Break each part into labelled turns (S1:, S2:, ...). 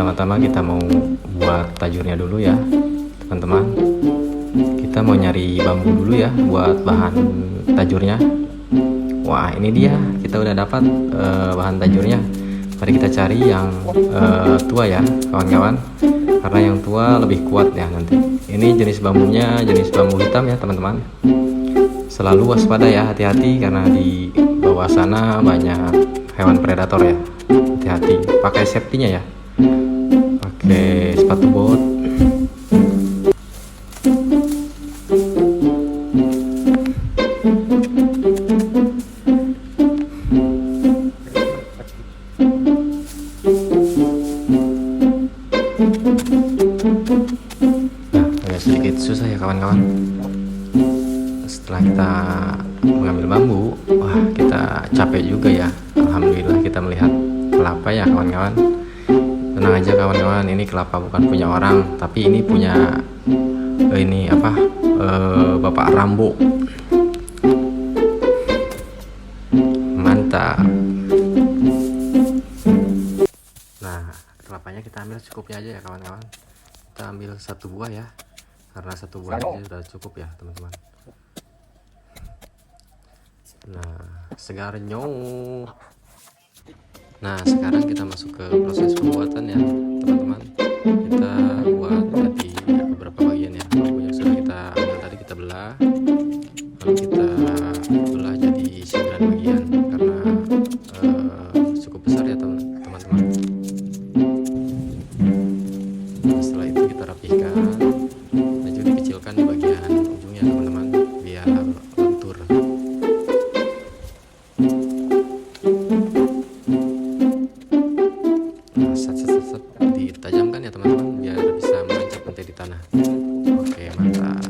S1: pertama-tama kita mau buat tajurnya dulu ya teman-teman. Kita mau nyari bambu dulu ya buat bahan tajurnya. Wah, ini dia, kita udah dapat bahan tajurnya. Mari kita cari yang tua ya kawan-kawan, karena yang tua lebih kuat ya nanti. Ini jenis bambunya jenis bambu hitam ya teman-teman. Selalu waspada ya, hati-hati karena di bawah sana banyak hewan predator ya. Hati-hati, pakai safety-nya ya, pakai sepatu bot. Nah, agak sedikit susah ya kawan-kawan. Setelah kita mengambil bambu, wah kita capek juga ya. Alhamdulillah kita melihat kelapa ya kawan-kawan. Tenang aja kawan-kawan, ini kelapa bukan punya orang, tapi ini punya Bapak Rambo. Mantap. Nah, kelapanya kita ambil secukupnya aja ya kawan-kawan. Kita ambil satu buah ya, karena satu buah aja sudah cukup ya teman-teman. Nah, segarnya. Nah, sekarang kita masuk ke proses pembuatan ya teman-teman. Kita buat jadi beberapa bagian ya. Bambu yang sudah kita ambil tadi kita belah, lalu kita belah jadi 9 bagian karena cukup besar ya teman-teman. Nah, setelah itu kita rapihkan, lanjut dikecilkan di bagian ujungnya teman-teman biar lentur. Nah, set ditajamkan ya teman-teman biar bisa menancap nanti di tanah. Oke, mantap.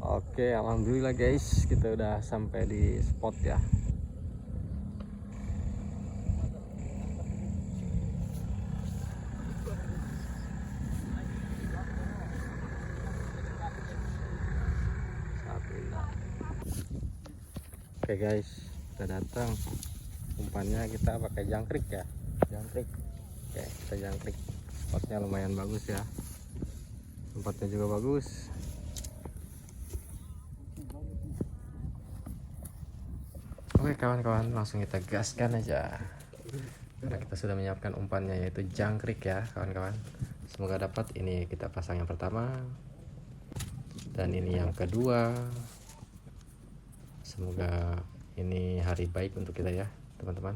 S1: Oke, alhamdulillah guys, kita udah sampai di spot ya. Oke guys, kita datang. Umpannya kita pakai jangkrik ya, jangkrik. Oke, kita jangkrik. Spotnya lumayan bagus ya, tempatnya juga bagus. Oke kawan-kawan, langsung kita gaskan aja karena kita sudah menyiapkan umpannya yaitu jangkrik ya kawan-kawan. Semoga dapat. Ini kita pasang yang pertama dan ini yang kedua. Semoga ini hari baik untuk kita ya teman-teman.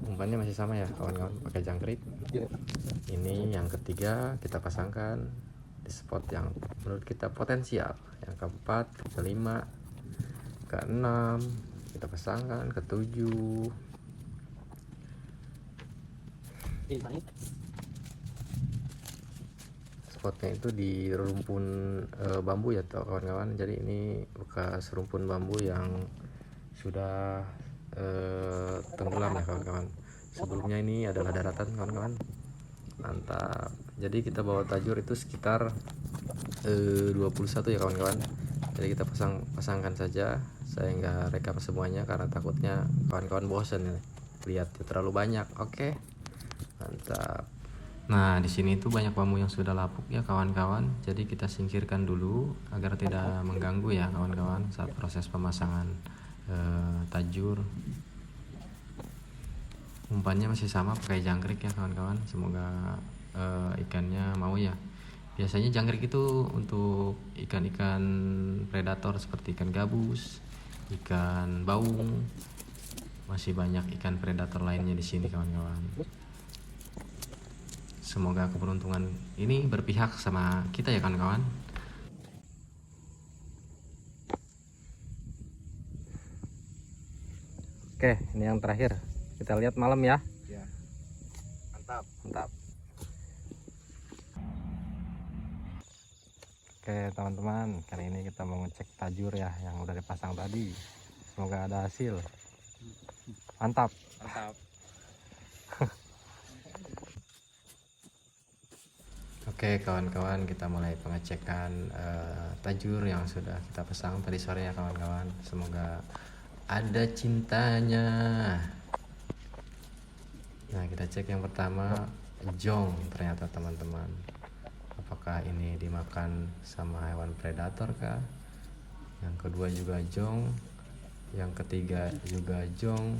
S1: Umpannya masih sama ya kawan-kawan, pakai jangkrik. Ini yang ketiga kita pasangkan di spot yang menurut kita potensial. Yang keempat, kelima, keenam kita pasangkan, ketujuh. Spotnya itu di rumpun bambu ya kawan-kawan. Jadi ini bekas rumpun bambu yang sudah tenggelam ya kawan-kawan. Sebelumnya ini adalah daratan kawan-kawan. Mantap. Jadi kita bawa tajur itu sekitar 21 ya kawan-kawan. Jadi kita pasangkan saja. Saya nggak rekam semuanya karena takutnya kawan-kawan bosan ya lihat terlalu banyak. Oke, mantap. Nah, di sini itu banyak bambu yang sudah lapuk ya kawan-kawan. Jadi kita singkirkan dulu agar tidak mengganggu ya kawan-kawan saat proses pemasangan tajur. Umpannya masih sama pakai jangkrik ya kawan-kawan. Semoga ikannya mau ya. Biasanya jangkrik itu untuk ikan-ikan predator seperti ikan gabus, ikan baung. Masih banyak ikan predator lainnya di sini kawan-kawan. Semoga keberuntungan ini berpihak sama kita ya kawan-kawan. Oke, ini yang terakhir. Kita lihat malam ya.
S2: Ya. Mantap.
S1: Mantap. Oke teman-teman, kali ini kita mau ngecek tajur ya yang udah dipasang tadi. Semoga ada hasil. Mantap.
S2: Mantap.
S1: Oke kawan-kawan, kita mulai pengecekan tajur yang sudah kita pasang tadi sore ya kawan-kawan. Semoga ada cintanya. Nah kita cek yang pertama, jong ternyata teman-teman. Apakah ini dimakan sama hewan predator kah? Yang kedua juga jong, yang ketiga juga jong,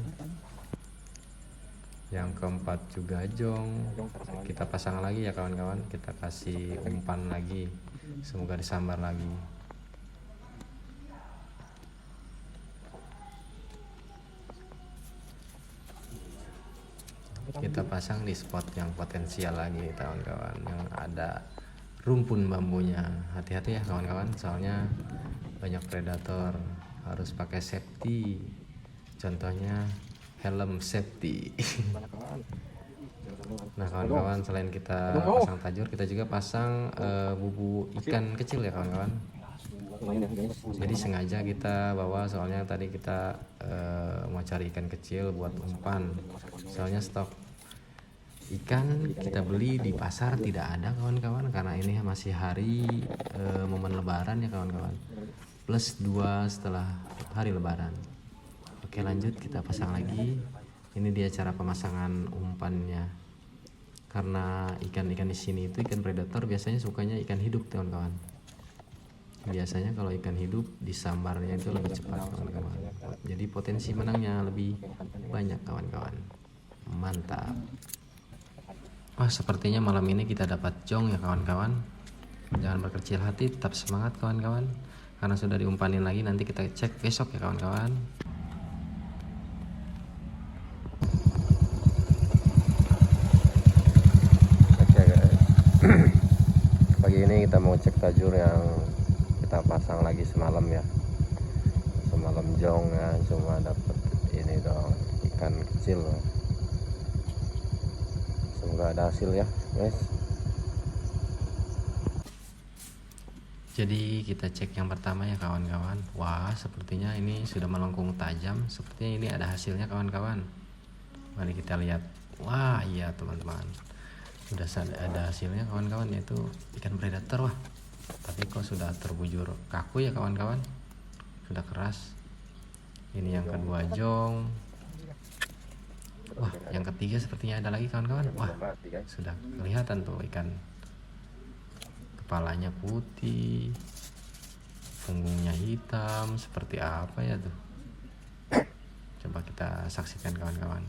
S1: yang keempat juga jong. Kita pasang lagi ya kawan-kawan, kita kasih umpan lagi, semoga disambar lagi. Kita pasang di spot yang potensial lagi kawan-kawan, yang ada rumpun bambunya. Hati-hati ya kawan-kawan, soalnya banyak predator, harus pakai safety, contohnya helm safety. Nah kawan-kawan, selain kita pasang tajur, kita juga pasang bubu ikan kecil ya kawan-kawan. Jadi sengaja kita bawa, soalnya tadi kita mau cari ikan kecil buat umpan. Soalnya stok ikan kita beli di pasar tidak ada kawan-kawan, karena ini masih hari momen lebaran ya kawan-kawan, plus 2 setelah hari lebaran. Oke lanjut, kita pasang lagi. Ini dia cara pemasangan umpannya. Karena ikan-ikan di sini itu ikan predator biasanya sukanya ikan hidup kawan-kawan. Biasanya kalau ikan hidup disambarnya itu lebih cepat kawan-kawan. Jadi potensi menangnya lebih banyak kawan-kawan. Mantap. Wah sepertinya malam ini kita dapat jong ya kawan-kawan. Jangan berkecil hati, tetap semangat kawan-kawan. Karena sudah diumpanin lagi, nanti kita cek besok ya kawan-kawan. Pagi ini kita mau cek tajur yang kita pasang lagi semalam ya. Semalam jong ya, cuma dapat ini dong, ikan kecil. Semoga ada hasil ya guys. Jadi kita cek yang pertama ya kawan-kawan. Wah sepertinya ini sudah melengkung tajam. Sepertinya ini ada hasilnya kawan-kawan. Mari kita lihat. Wah iya teman-teman, sudah ada hasilnya kawan-kawan, yaitu ikan predator. Wah tapi kok sudah terbujur kaku ya kawan-kawan, sudah keras. Ini yang kedua jong. Wah yang ketiga sepertinya ada lagi kawan-kawan. Wah sudah kelihatan tuh ikan, kepalanya putih, punggungnya hitam, seperti apa ya tuh. Coba kita saksikan kawan-kawan.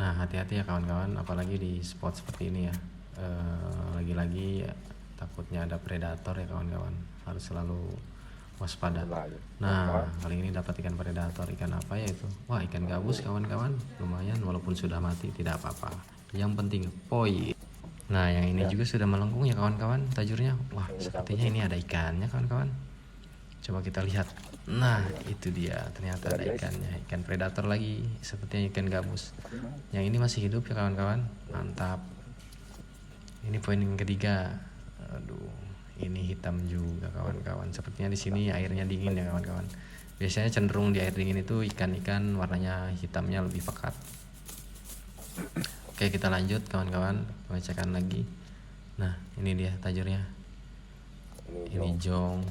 S1: Nah hati-hati ya kawan-kawan, apalagi di spot seperti ini ya. Lagi-lagi takutnya ada predator ya kawan-kawan, harus selalu waspada. Nah kali ini dapat ikan predator. Ikan apa ya itu? Wah ikan gabus kawan-kawan, lumayan walaupun sudah mati, tidak apa-apa, yang penting poin. Nah yang ini juga sudah melengkung ya kawan-kawan tajurnya. Wah sepertinya ini ada ikannya kawan-kawan, coba kita lihat. Nah itu dia, ternyata ada ikannya, ikan predator lagi, sepertinya ikan gabus. Yang ini masih hidup ya kawan-kawan, mantap. Ini poin yang ketiga. Aduh ini hitam juga kawan-kawan, sepertinya di sini airnya dingin ya kawan-kawan. Biasanya cenderung di air dingin itu ikan-ikan warnanya hitamnya lebih pekat. Oke kita lanjut kawan-kawan, pengecekan lagi. Nah ini dia tajurnya. Ini jong,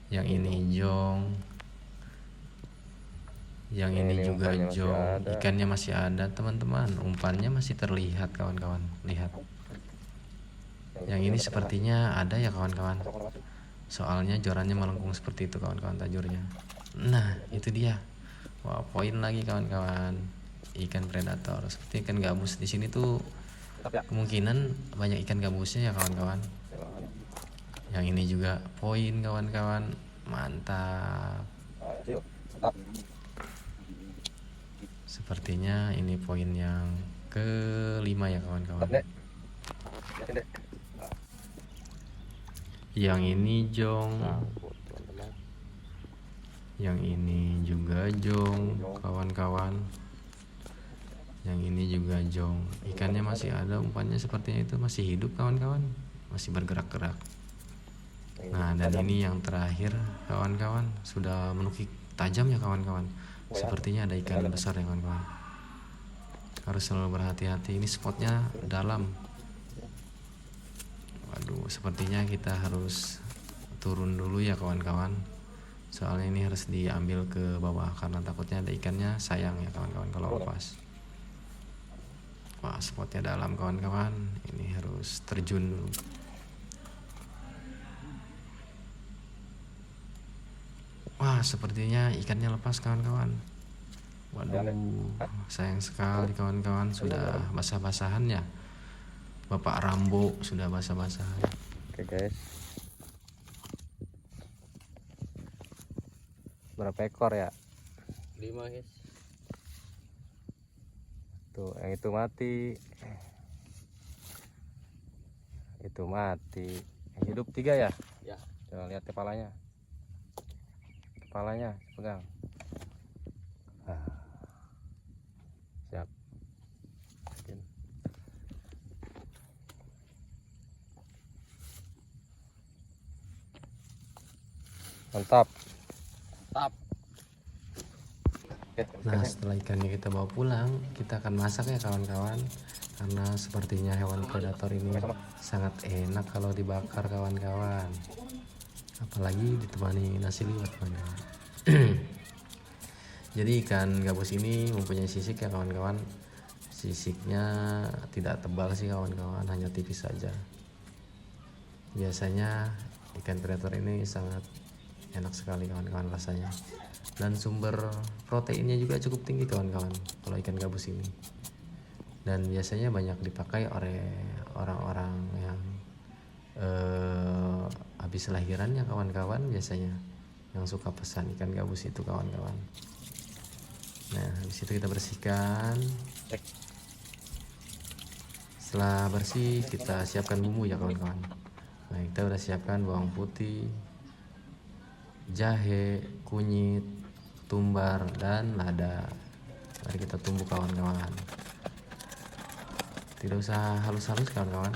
S1: yang ini jong, yang ini juga jong. Ikannya masih ada teman-teman, umpannya masih terlihat kawan-kawan, lihat. Yang ini sepertinya ada ya kawan-kawan, soalnya jorannya melengkung seperti itu kawan-kawan tajurnya. Nah itu dia. Wah poin lagi kawan-kawan, ikan predator seperti ikan gabus. Di sini tuh kemungkinan banyak ikan gabusnya ya kawan-kawan. Yang ini juga poin kawan-kawan, mantap. Sepertinya ini poin yang kelima ya kawan-kawan. Yang ini jong, yang ini juga jong kawan-kawan, yang ini juga jong. Ikannya masih ada, umpannya sepertinya itu masih hidup kawan-kawan, masih bergerak-gerak. Nah dan ini yang terakhir kawan-kawan, sudah menukik tajam ya kawan-kawan. Sepertinya ada ikan besar ya kawan-kawan. harus selalu berhati-hati. Ini spotnya dalam. Waduh, sepertinya kita harus turun dulu ya kawan-kawan, soalnya ini harus diambil ke bawah karena takutnya ada ikannya, sayang ya kawan-kawan kalau lepas. Wah, spotnya dalam kawan-kawan, ini harus terjun dulu. Wah, sepertinya ikannya lepas kawan-kawan. Waduh, sayang sekali kawan-kawan, sudah basah-basahan ya. Bapak Rambo sudah basah-basahan.
S2: Oke guys, berapa ekor ya?
S1: 5 guys.
S2: Tuh, yang itu mati, itu mati, yang hidup 3 ya?
S1: Ya.
S2: Coba lihat kepalanya, pegang. Siap. Mantap.
S1: Nah, setelah ikannya kita bawa pulang, kita akan masak ya kawan-kawan, karena sepertinya hewan predator ini sangat enak kalau dibakar kawan-kawan, apalagi ditemani nasi liwet kawan-kawan. Jadi ikan gabus ini mempunyai sisik ya kawan-kawan. Sisiknya tidak tebal sih kawan-kawan, hanya tipis saja. Biasanya ikan predator ini sangat enak sekali kawan-kawan rasanya, dan sumber proteinnya juga cukup tinggi kawan-kawan kalau ikan gabus ini, dan biasanya banyak dipakai oleh orang-orang yang habis lahirannya kawan-kawan, biasanya yang suka pesan ikan gabus itu kawan-kawan. Nah, habis itu kita bersihkan. Setelah bersih, kita siapkan bumbu ya kawan-kawan. Nah, kita udah siapkan bawang putih, jahe, kunyit, tumbar, dan lada. Mari kita tumbuk kawan-kawan. Tidak usah halus-halus kawan-kawan,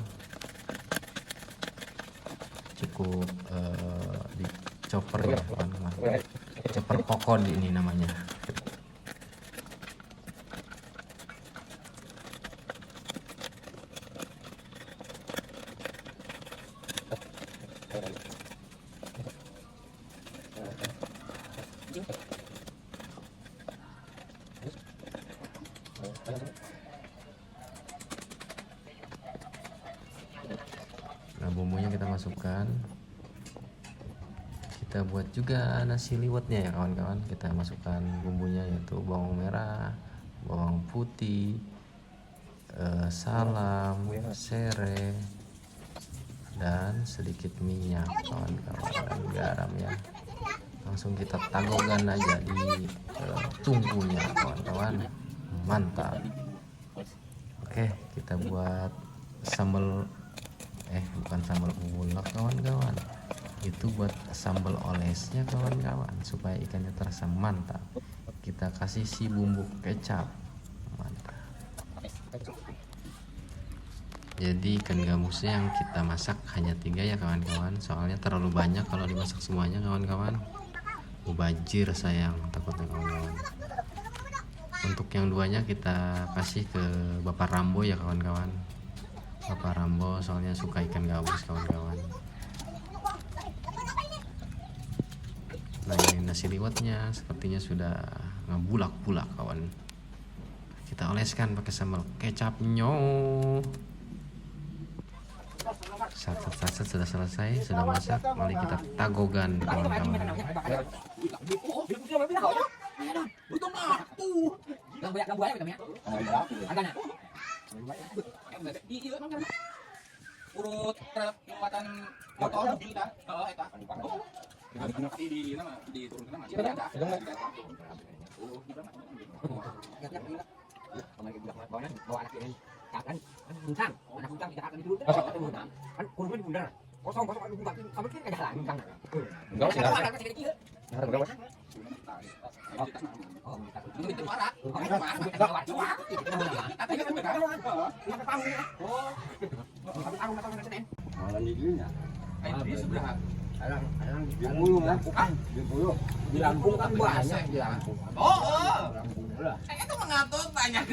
S1: cukup di chopper ya kawan-kawan. Chopper pokon ini namanya. Nah, bumbunya kita masukkan. Kita buat juga nasi liwetnya ya kawan-kawan. Kita masukkan bumbunya, yaitu bawang merah, bawang putih, salam, serai, dan sedikit minyak kawan-kawan, dan garam ya. Langsung kita tagogan aja di tungkunya kawan-kawan. Mantap. Oke, kita buat sambal, bukan sambal ulek kawan-kawan, itu buat sambal olesnya kawan-kawan, supaya ikannya terasa mantap. Kita kasih si bumbu kecap. Mantap. Jadi ikan gabusnya yang kita masak hanya 3 ya kawan-kawan, soalnya terlalu banyak kalau dimasak semuanya kawan-kawan. Mubazir sayang, takutnya kawan-kawan. Untuk yang 2-nya kita kasih ke Bapak Rambo ya kawan-kawan. Bapak Rambo soalnya suka ikan gabus kawan-kawan. Nah, ini nasi liwetnya sepertinya sudah ngebulak-bulak kawan. Kita oleskan pakai sambal kecapnya. Sat sudah selesai, sudah masak. Mari kita tagogan kawan-kawan.
S3: Urut kekuatan motor kita. Heeh eta. Di turun kana masih ada.
S4: Bawa anak ini kan buntang, anak buntang kita akan dulu kan kurun di bundar kosong di buntang sampai kiri ada jalan buntang enggak sih berapa itu marah di Lampung kan banyak di Lampung.
S3: Itu mengatur banyak